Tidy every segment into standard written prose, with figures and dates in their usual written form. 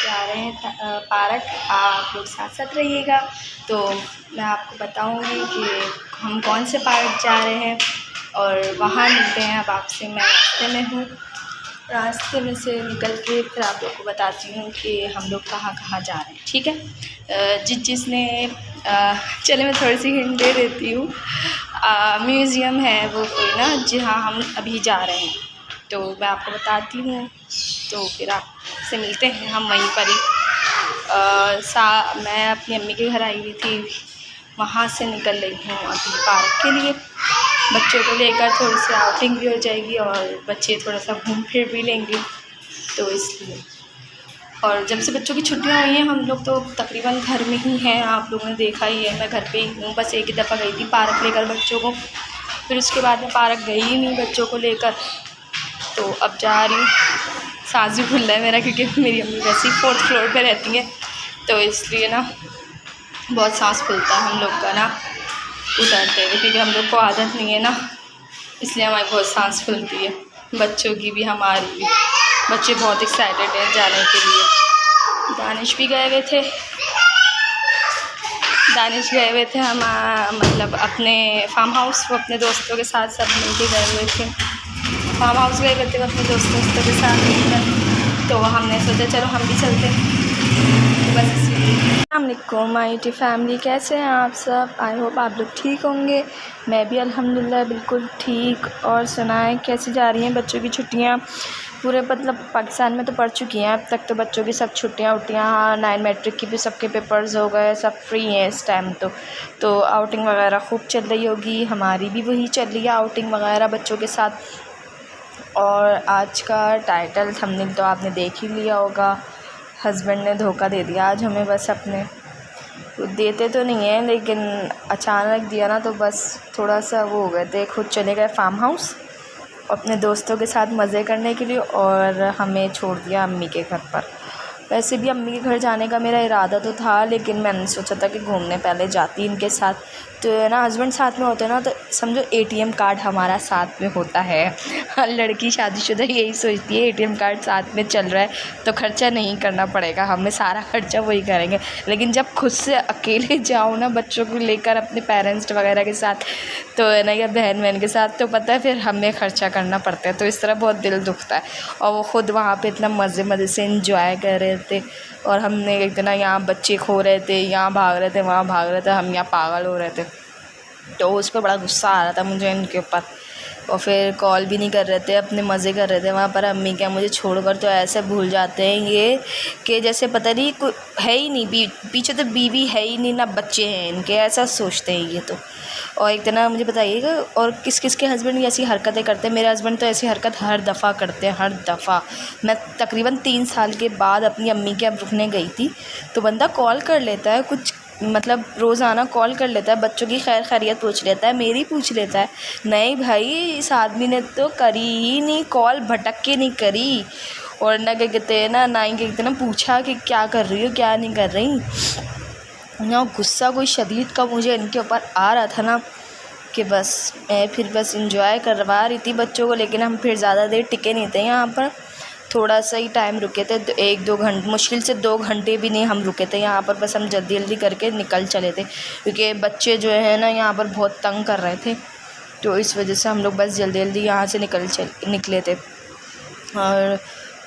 जा रहे हैं पार्क। आप लोग साथ साथ रहिएगा तो मैं आपको बताऊंगी कि हम कौन से पार्क जा रहे हैं और वहाँ मिलते हैं। अब आपसे मैं रास्ते में हूँ, रास्ते में से निकल के फिर आप लोग को बताती हूँ कि हम लोग कहाँ कहाँ जा रहे हैं, ठीक है। जिसने चले मैं थोड़ी सी हिंट दे देती हूँ। म्यूज़ियम है वो कोई ना, जहाँ हम अभी जा रहे हैं, तो मैं आपको बताती हूँ। तो फिर आपसे मिलते हैं हम वहीं पर ही। मैं अपनी अम्मी के घर आई हुई थी, वहाँ से निकल रही हूँ अभी पार्क के लिए। बच्चों को लेकर थोड़ी सी आउटिंग भी हो जाएगी और बच्चे थोड़ा सा घूम फिर भी लेंगे, तो इसलिए। और जब से बच्चों की छुट्टियां हुई हैं हम लोग तो तकरीबन घर में ही हैं। आप लोगों ने देखा ही है, मैं घर पे ही हूँ। बस एक ही दफ़ा गई थी पार्क लेकर बच्चों को, फिर उसके बाद मैं पार्क गई ही नहीं बच्चों को लेकर। तो अब जा रही हूँ। सांस भी खुल रहा है मेरा, क्योंकि मेरी अम्मी वैसे ही 4th फ्लोर पे रहती हैं, तो इसलिए ना बहुत सांस फूलता है हम लोग का ना उतरते हुए, क्योंकि हम लोग को आदत नहीं है ना, इसलिए हमारी बहुत सांस फूलती है, बच्चों की भी हमारी भी। बच्चे बहुत एक्साइटेड हैं जाने के लिए। दानिश भी गए हुए थे, हम मतलब अपने फार्म हाउस, वो अपने दोस्तों के साथ सब मिल के गए हुए थे। फार्म हाउस गए हुए थे अपने दोस्तों के साथ मिलकर, तो हमने सोचा चलो हम भी चलते हैं। बस अस्सलामुअलैकुम माय यूट्यूब फैमिली, कैसे हैं आप सब? आई होप आप लोग ठीक होंगे। मैं भी अल्हम्दुलिल्लाह बिल्कुल ठीक। और सुनाएं कैसी जा रही हैं बच्चों की छुट्टियां? पूरे मतलब पाकिस्तान में तो पड़ चुकी हैं अब तक तो बच्चों की सब छुट्टियां उट्टियां। हाँ, 9 मैट्रिक की भी सबके पेपर्स हो गए, सब फ्री हैं इस टाइम तो आउटिंग वगैरह खूब चल रही होगी। हमारी भी वही चल रही है, आउटिंग वगैरह बच्चों के साथ। और आज का टाइटल थंबनेल तो आपने देख ही लिया होगा, हस्बैंड ने धोखा दे दिया आज हमें। बस अपने देते तो नहीं है, लेकिन अचानक दिया ना, तो बस थोड़ा सा वो हो गए थे। खुद चले गए फार्म हाउस अपने दोस्तों के साथ मज़े करने के लिए, और हमें छोड़ दिया अम्मी के घर पर। वैसे भी अम्मी के घर जाने का मेरा इरादा तो था, लेकिन मैंने सोचा था कि घूमने पहले जाती इनके साथ। तो ना हस्बैंड साथ में होते हैं ना, तो समझो ATM कार्ड हमारा साथ में होता है। हर लड़की शादीशुदा यही सोचती है, ATM कार्ड साथ में चल रहा है तो ख़र्चा नहीं करना पड़ेगा, हमें सारा ख़र्चा वही करेंगे। लेकिन जब खुद से अकेले जाओ ना बच्चों को लेकर अपने पेरेंट्स वगैरह के साथ, तो है ना, या बहन के साथ, तो पता है फिर हमें ख़र्चा करना पड़ता है। तो इस तरह बहुत दिल दुखता है। और वो ख़ुद वहाँ पर इतना मज़े से इंजॉय कर रहे थे, और हमने इतना यहाँ बच्चे खो रहे थे, यहाँ भाग रहे थे, वहाँ भाग रहे थे, हम यहाँ पागल हो रहे थे। तो उस पर बड़ा गुस्सा आ रहा था मुझे इनके ऊपर। और फिर कॉल भी नहीं कर रहे थे, अपने मज़े कर रहे थे वहाँ पर। अम्मी क्या मुझे छोड़कर तो ऐसे भूल जाते हैं ये कि जैसे पता नहीं कोई है ही नहीं, पीछे तो बीवी है ही नहीं, ना बच्चे हैं इनके, ऐसा सोचते हैं ये तो। और एक तरह मुझे बताइएगा, और किस किस के हस्बैंड ऐसी हरकतें करते हैं? मेरे हस्बैंड तो ऐसी हरकत हर दफ़ा करते हैं, हर दफ़ा। मैं तकरीबन 3 साल के बाद अपनी अम्मी के यहाँ रुकने गई थी, तो बंदा कॉल कर लेता है, कुछ मतलब रोज़ाना कॉल कर लेता है, बच्चों की खैर खैरियत पूछ लेता है, मेरी पूछ लेता है। नहीं भाई, इस आदमी ने तो करी ही नहीं कॉल, भटक के नहीं करी। और ना क्या कहते हैं ना ही कहते ना पूछा कि क्या कर रही हो, क्या नहीं कर रही। ना गुस्सा कोई शदीद का मुझे इनके ऊपर आ रहा था ना, कि बस मैं फिर बस इंजॉय करवा रही थी बच्चों को। लेकिन हम फिर ज़्यादा देर टिके नहीं थे यहाँ पर, थोड़ा सा ही टाइम रुके थे, 1-2 घंटे, मुश्किल से 2 घंटे भी नहीं हम रुके थे यहाँ पर। बस हम जल्दी करके निकल चले थे, क्योंकि बच्चे जो है ना यहाँ पर बहुत तंग कर रहे थे, तो इस वजह से हम लोग बस जल्दी यहाँ से निकले थे।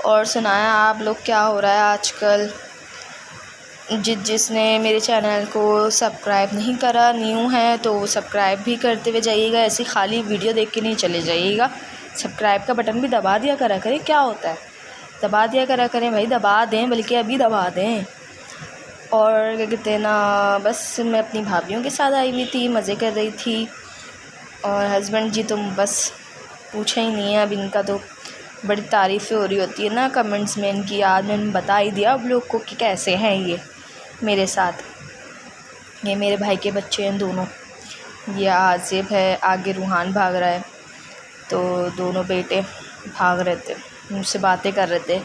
और सुनाया आप लोग, क्या हो रहा है आजकल? जिसने मेरे चैनल को सब्सक्राइब नहीं करा, न्यू है, तो सब्सक्राइब भी करते हुए जाइएगा। ऐसी खाली वीडियो देख के नहीं चले जाइएगा, सब्सक्राइब का बटन भी दबा दिया करा करें। क्या होता है, दबा दिया करा करें भाई, दबा दें, बल्कि अभी दबा दें। और क्या कहते हैं ना, बस मैं अपनी भाभीयों के साथ आई हुई थी, मज़े कर रही थी। और हस्बैंड जी तो बस पूछा ही नहीं है, अब इनका तो बड़ी तारीफ़ें हो रही होती है ना कमेंट्स में इनकी। आज मैंने बता ही दिया अब लोग को कि कैसे हैं ये मेरे साथ। ये मेरे भाई के बच्चे हैं दोनों, ये आसिफ है, आगे रूहान भाग रहा है, तो दोनों बेटे भाग रहे थे, मुझसे बातें कर रहे थे।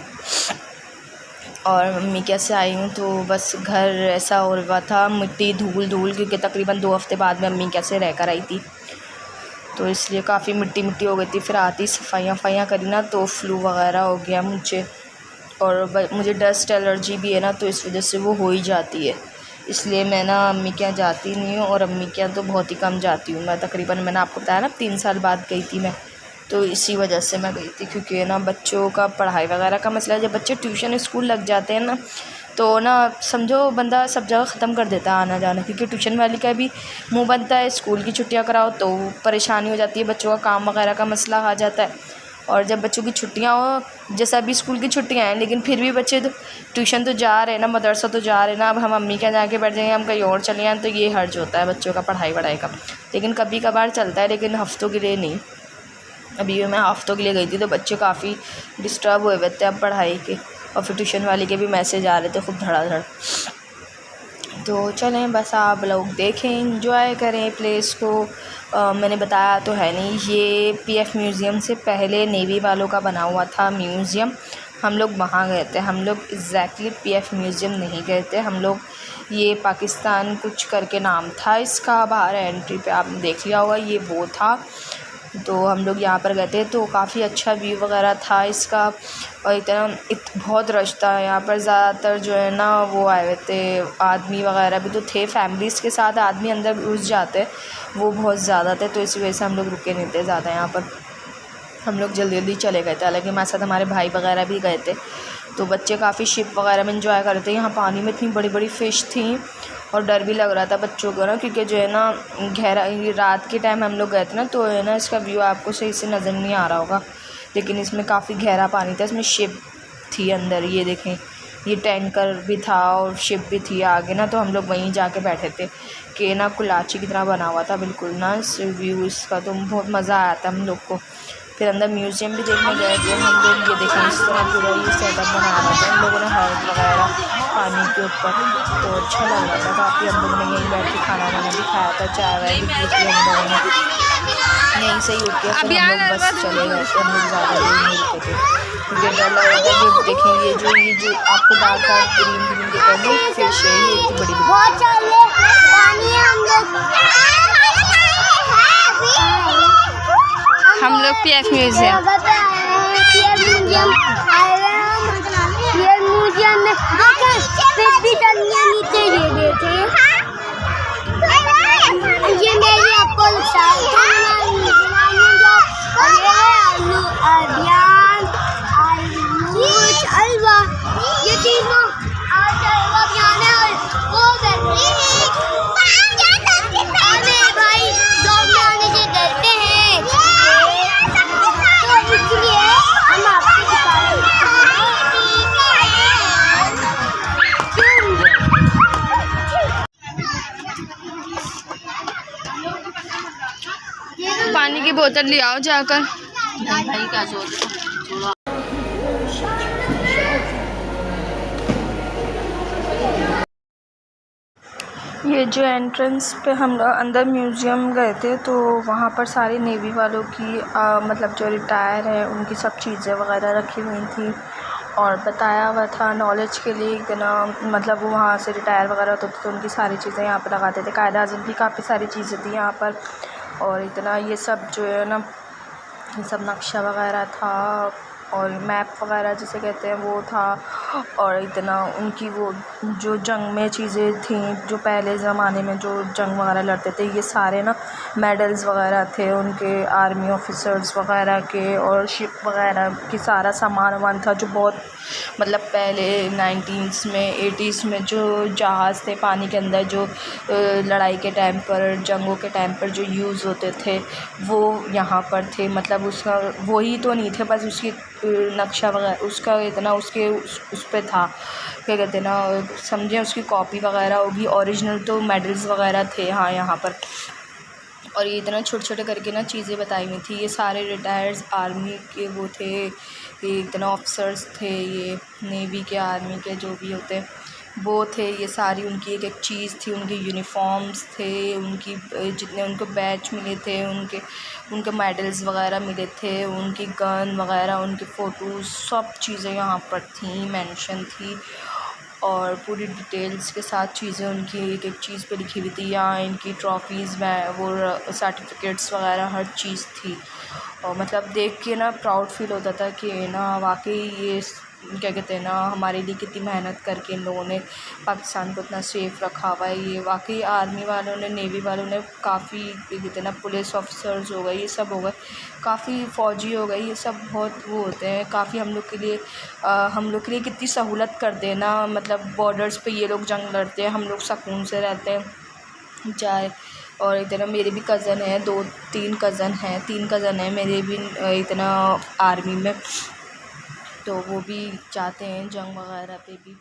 और मम्मी कैसे आई हूँ, तो बस घर ऐसा हो रहा था, मिट्टी धूल, क्योंकि तकरीबन 2 हफ़्ते बाद में अम्मी कैसे रह कर आई थी, तो इसलिए काफ़ी मिट्टी हो गई थी। फिर आती सफाइयाँ करी ना, तो फ्लू वगैरह हो गया मुझे, और मुझे डस्ट एलर्जी भी है ना, तो इस वजह से वो हो ही जाती है। इसलिए मैं ना अम्मी के यहाँ जाती नहीं हूँ, और अम्मी के यहाँ तो बहुत ही कम जाती हूँ मैं। तकरीबन मैंने आपको बताया ना 3 साल बाद गई थी मैं, तो इसी वजह से मैं गई थी, क्योंकि ना बच्चों का पढ़ाई वगैरह का मसला है। जब बच्चे ट्यूशन स्कूल लग जाते हैं ना, तो ना समझो बंदा सब जगह ख़त्म कर देता है आना जाना, क्योंकि ट्यूशन वाली का भी मुँह बनता है। स्कूल की छुट्टियाँ कराओ तो परेशानी हो जाती है, बच्चों का काम वगैरह का मसला आ जाता है। और जब बच्चों की छुट्टियाँ हो, जैसे अभी स्कूल की छुट्टियाँ हैं, लेकिन फिर भी बच्चे तो ट्यूशन तो जा रहे हैं ना, मदरसा तो जा रहे हैं ना। अब हम अम्मी के जाके बैठ जाएंगे, हम कहीं और चले जाएँ, तो ये हर्ज होता है बच्चों का पढ़ाई वढ़ाई का। लेकिन कभी कभार चलता है, लेकिन हफ़्तों के लिए नहीं। अभी मैं हफ़्तों के लिए गई थी, तो बच्चे काफ़ी डिस्टर्ब हुए हुए थे अब पढ़ाई के, और फिर ट्यूशन वाले के भी मैसेज आ रहे थे खूब धड़ाधड़। तो चलें, बस आप लोग देखें, एंजॉय करें प्लेस को। मैंने बताया तो है नहीं, ये पीएफ म्यूज़ियम से पहले नेवी वालों का बना हुआ था म्यूज़ियम। हम लोग वहाँ गए थे, हम लोग एग्जैक्टली पीएफ म्यूज़ियम नहीं गए थे। हम लोग ये पाकिस्तान कुछ करके नाम था इसका, बाहर एंट्री पे आपने देख लिया होगा, ये वो था। तो हम लोग यहाँ पर गए थे, तो काफ़ी अच्छा व्यू वगैरह था इसका, और इतना बहुत रश था यहाँ पर। ज़्यादातर जो है ना वो आए हुए थे, आदमी वगैरह भी तो थे, फैमिलीज़ के साथ आदमी अंदर घुस जाते, वो बहुत ज़्यादा थे। तो इसी वजह से हम लोग रुके नहीं थे ज़्यादा यहाँ पर, हम लोग जल्दी जल्दी चले गए थे। हालांकि हमारे साथ हमारे भाई वगैरह भी गए थे। तो बच्चे काफ़ी शिप वगैरह में इंजॉय कर रहे थे। यहाँ पानी में इतनी बड़ी बड़ी फ़िश थी, और डर भी लग रहा था बच्चों को ना, क्योंकि जो है ना गहरा, रात के टाइम हम लोग गए थे ना, तो है ना इसका व्यू आपको सही से नज़र नहीं आ रहा होगा, लेकिन इसमें काफ़ी गहरा पानी था। इसमें शिप थी अंदर, ये देखें, ये टैंकर भी था और शिप भी थी आगे ना। तो हम लोग वहीं जाके बैठे थे कि ना कुलाची की तरह बना हुआ था बिल्कुल ना इस व्यू इसका, तो बहुत मज़ा आया था हम लोग को। फिर अंदर म्यूज़ियम भी देखने गए थे हम लोग। ये देखें, इस तरह पूरा ये सेटअप बना रहा था हम लोगों ने, हर्ट वगैरह पानी के ऊपर, तो अच्छा लग रहा था काफ़ी। हम लोगों ने यहीं बैठ के खाना वाना भी खाया था, चाय वाय भी पी थी हम लोगों ने। यहीं से ही उठ के फिर हम लोग बस चले गए थे, हम लोग ज़्यादा देर नहीं रुके थे, क्योंकि डर लग रहा था। ये देखें, ये जो आपको डार्क डार्क ग्रीन ग्रीन दिखाई दे फिश है, ये इतनी बड़ी हम लोग पीएफ म्यूज़ियम में नीचे ये देखे, ये मेरी आपको अलवा, ये तीनों भाई लोग जाने से डरते हैं, तो इसलिए हम आपको दिखा रहे हैं। पानी की बोतल ले आओ जाकर। भाई क्या ये जो एंट्रेंस पे हम लोग अंदर म्यूज़ियम गए थे, तो वहाँ पर सारी नेवी वालों की मतलब जो रिटायर है उनकी सब चीज़ें वगैरह रखी हुई थी, और बताया हुआ था नॉलेज के लिए इतना, मतलब वो वहाँ से रिटायर वगैरह होते थे तो उनकी सारी चीज़ें यहाँ पर लगाते थे। कायदा आज़म की काफ़ी सारी चीज़ें थी यहाँ पर, और इतना ये सब जो है ना, ये सब नक्शा वगैरह था, और मैप वगैरह जिसे कहते हैं वो था, और इतना उनकी वो जो जंग में चीज़ें थी, जो पहले ज़माने में जो जंग वगैरह लड़ते थे, ये सारे ना मेडल्स वगैरह थे उनके, आर्मी ऑफिसर्स वगैरह के, और शिप वगैरह की सारा सामान वामान था, जो बहुत मतलब पहले 19s में 80s में जो जहाज़ थे पानी के अंदर, जो लड़ाई के टाइम पर, जंगों के टाइम पर जो यूज़ होते थे, वो यहाँ पर थे। मतलब उसका वही तो नहीं थे, बस उसकी नक्शा वगैरह उसका इतना उसके उस पे था, क्या कहते हैं ना, समझें उसकी कॉपी वगैरह होगी। ओरिजिनल तो मेडल्स वगैरह थे हाँ यहाँ पर, और ये इतना छोटे छोटे करके ना चीज़ें बताई हुई थी। ये सारे रिटायर्ड आर्मी के वो थे, ये इतना ऑफिसर्स थे, ये नेवी के आर्मी के जो भी होते वो थे। ये सारी उनकी एक एक चीज़ थी, उनके यूनिफॉर्म्स थे, उनकी जितने उनको बैच मिले थे, उनके मेडल्स वगैरह मिले थे, उनकी गन वगैरह, उनकी फ़ोटोज़, सब चीज़ें यहाँ पर थी, मेंशन थी, और पूरी डिटेल्स के साथ चीज़ें उनकी एक एक चीज़ पे लिखी हुई थी। यहाँ इनकी ट्रॉफ़ीज़ वो सर्टिफिकेट्स वगैरह हर चीज़ थी, और मतलब देख के ना प्राउड फील होता था कि ना वाकई ये क्या कहते हैं ना, हमारे लिए कितनी मेहनत करके इन लोगों ने पाकिस्तान को इतना सेफ़ रखा हुआ है। ये वाकई आर्मी वालों ने, नेवी वालों ने काफ़ी, कहते हैं ना, पुलिस ऑफिसर्स हो गए, ये सब हो गए, काफ़ी फ़ौजी हो गए, ये सब बहुत वो होते हैं, काफ़ी हम लोग के लिए कितनी सहूलत कर देना। मतलब बॉर्डर्स पे ये लोग जंग लड़ते हैं, हम लोग सुकून से रहते हैं चाहे। और इतना मेरे भी कज़न हैं, 2-3 कज़न हैं, 3 कज़न हैं मेरे भी इतना आर्मी में, तो वो भी जाते हैं जंग वगैरह पे भी।